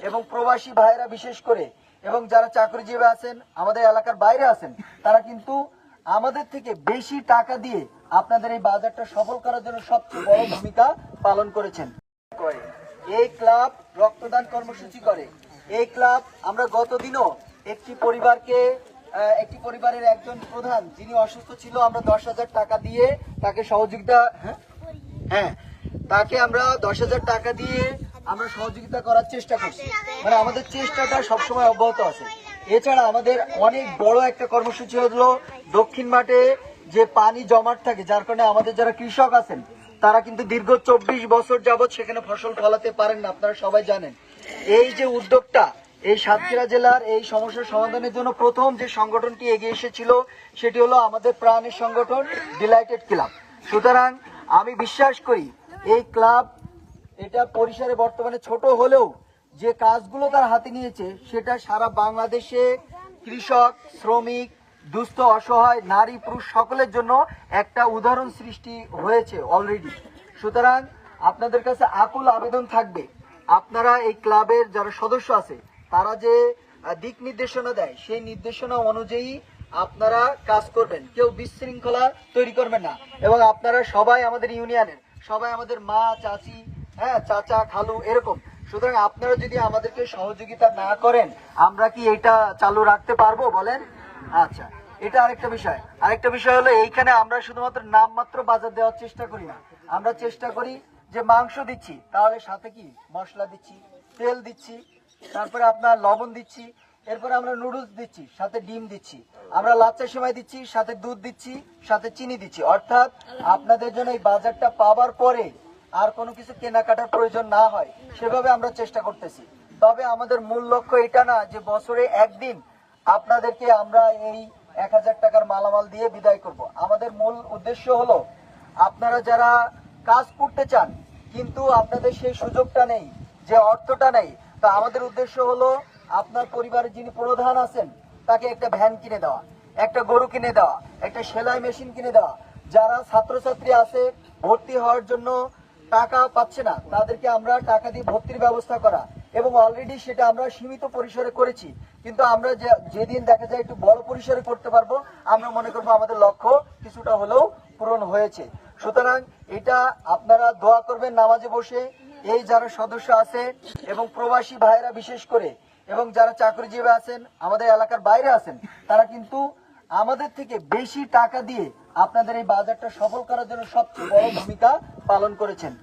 এবং প্রবাসী ভাইয়েরা বিশেষ করে এবং যারা চাকরিজীবী আছেন আমাদের এলাকার বাইরে আছেন তারা কিন্তু আমাদের থেকে বেশি টাকা দিয়ে আপনাদের এই বাজারটা সফল করার জন্য সবচেয়ে বড় ভূমিকা পালন করেছেন। এই ক্লাব রক্তদান কর্মসূচি করে। এই ক্লাব আমরা গতদিনও একটি পরিবারের একজন প্রধান যিনি অসুস্থ ছিল আমরা 10,000 টাকা দিয়ে তাকে সহযোগিতা তাকে আমরা 10,000 টাকা দিয়ে আমরা সহযোগিতা করার চেষ্টা করছি। মানে আমাদের চেষ্টাটা সবসময় অব্যাহত আছে। এছাড়া আমাদের অনেক বড় একটা কর্মসূচি হলো দক্ষিণ মাঠে যে পানি জমাট থাকে যার কারণে আমাদের যারা কৃষক আছেন তারা কিন্তু দীর্ঘ 24 বছর যাবৎ সেখানে ফসল ফলাতে পারেন না, আপনারা সবাই জানেন। এই যে উদ্যোগটা এই সাতক্ষীরা জেলার এই সমস্যার সমাধানের জন্য প্রথম যে সংগঠনটি এগিয়ে এসেছিল সেটি হলো আমাদের প্রাণের সংগঠন ডিলাইটেড ক্লাব। সুতরাং আমি বিশ্বাস করি এই ক্লাব এটা পরিসরে বর্তমানে ছোট হলেও যে কাজগুলো তার হাতে নিয়েছে সেটা সারা বাংলাদেশে কৃষক, শ্রমিক, দুস্থ, অসহায়, নারী, পুরুষ সকলের জন্য একটা উদাহরণ সৃষ্টি হয়েছে অলরেডি। সুতরাং আপনাদের কাছে আকুল আবেদন থাকবে, আপনারা এই ক্লাবের যারা সদস্য আছে তারা যে দিক নির্দেশনা দেয় সেই নির্দেশনা অনুযায়ী আপনারা কাজ করবেন, কেউ বিশৃঙ্খলা তৈরি করবেন না। এবং আপনারা সবাই আমাদের ইউনিয়নের, সবাই আমাদের মা, চাচি, চাচা, খালু এরকম। সুতরাং আপনারা যদি আমাদেরকে সহযোগিতা না করেন আমরা কি এটা চালু রাখতে পারবো বলেন? আচ্ছা, এটা আরেকটা বিষয় হলো এইখানে আমরা শুধুমাত্র নামমাত্র বাজার দেওয়ার চেষ্টা করি না, আমরা চেষ্টা করি যে মাংস দিচ্ছি তাহলে সাথে কি মশলা দিচ্ছি, তেল দিচ্ছি, তারপরে আপনার লবণ দিচ্ছি, এরপরে আমরা নুডলস দিচ্ছি, সাথে ডিম দিচ্ছি, আমরা লাচ্চা সেমাই দিচ্ছি, সাথে দুধ দিচ্ছি, সাথে চিনি দিচ্ছি। অর্থাৎ আপনাদের জন্য এই বাজারটা পাওয়ার পরে আর কোনো কিছু কেনাকাটার প্রয়োজন না হয় সেভাবে আমরা চেষ্টা করতেছি। তবে আমাদের মূল লক্ষ্য এটা না যে বছরে একদিন আপনাদেরকে আমরা এই 1,000 টাকার মালামাল দিয়ে বিদায় করব। আমাদের মূল উদ্দেশ্য হলো আপনারা যারা কাজ করতে চান কিন্তু আপনাদের সেই সুযোগটা নেই, যে অর্থটা নেই, তা আমাদের উদ্দেশ্য হলো আপনার পরিবারের যিনি প্রধান আছেন তাকে একটা ভ্যান কিনে দেওয়া, একটা গরু কিনে দেওয়া, একটা সেলাই মেশিন কিনে দেওয়া। যারা ছাত্রছাত্রী আছে ভর্তি হওয়ার জন্য টাকা পাচ্ছে না তাদেরকে আমরা টাকা দিয়ে ভর্তির ব্যবস্থা করা, এবং অলরেডি সেটা আমরা সীমিত পরিসরে করেছি, কিন্তু আমরা যেদিন দেখা যায় একটু বড় পরিসরে করতে পারবো আমরা মনে করবো আমাদের লক্ষ্য কিছুটা হলেও পূরণ হয়েছে। সুতরাং এটা আপনারা দোয়া করবেন নামাজে বসে। এই যারা সদস্য আছে এবং প্রবাসী ভাইয়েরা বিশেষ করে এবং যারা চাকরিজীবী আছেন আমাদের এলাকার বাইরে আছেন তারা কিন্তু আমাদের থেকে বেশি টাকা দিয়ে আপনাদের এই বাজারটা সফল করার জন্য সবচেয়ে বড় ভূমিকা পালন করেছেন।